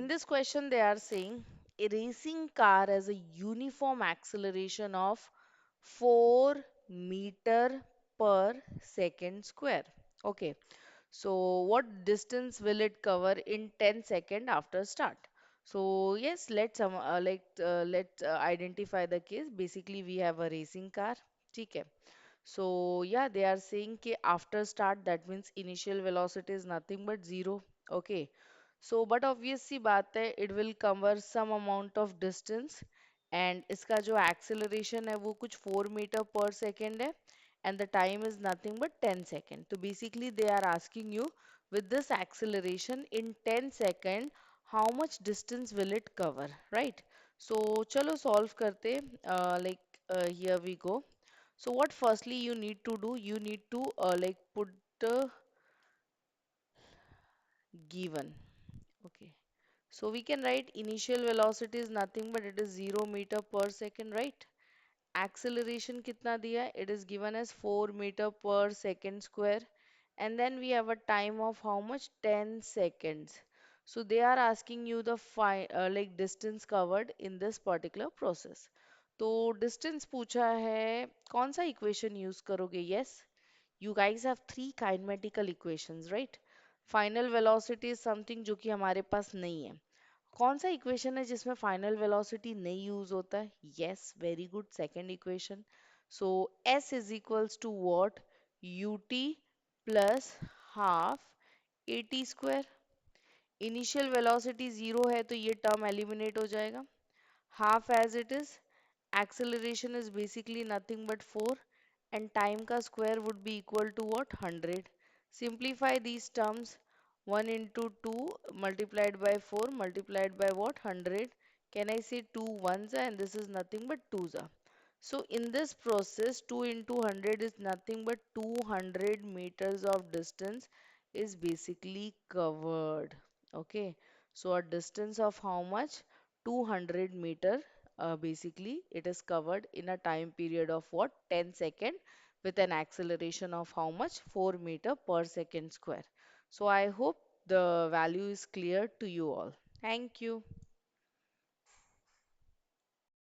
in this question, they are saying a racing car has a uniform acceleration of 4 meter per second square. Okay, so what distance will it cover in 10 second after start? So yes, let's identify the case. Basically, we have a racing car. ठीक है. So yeah, they are saying कि after start that means initial velocity is nothing but zero. Okay. So but obvious सी बात है, it will cover some amount of distance and इसका जो acceleration है वो कुछ 4 meter per second है and the time is nothing but 10 second. So basically they are asking you with this acceleration in 10 second how much distance will it cover, right? So चलो solve करते here we go. So what firstly you need to do, you need to put given. Okay. So we can write initial velocity is nothing but it is 0 meter per second, right? Acceleration kitna diya hai? It is given as 4 meter per second square. And then we have a time of how much? 10 seconds. So they are asking you the distance covered in this particular process. तो distance पूछा है, कौन सा equation use करोगे? Yes, you guys have three kinematical equations, right? Final velocity is something जो कि हमारे पास नहीं है. कौन सा इक्वेशन है जिसमें फाइनल वेलोसिटी नहीं यूज होता है? Yes, very good, second equation. So S is equals to what? UT plus half AT square. Initial velocity zero है तो ये टर्म एलिमिनेट हो जाएगा. Half as it is. Acceleration is basically nothing but 4 and time ka square would be equal to what? 100. Simplify these terms. 1 into 2 multiplied by 4 multiplied by what? 100. Can I say 2 ones are and this is nothing but 2s are. So in this process 2 into 100 is nothing but 200 meters of distance is basically covered. Okay. So a distance of how much? 200 meter, basically it is covered in a time period of what? 10 second with an acceleration of how much? 4 meter per second square. So I hope the value is clear to you all. Thank you.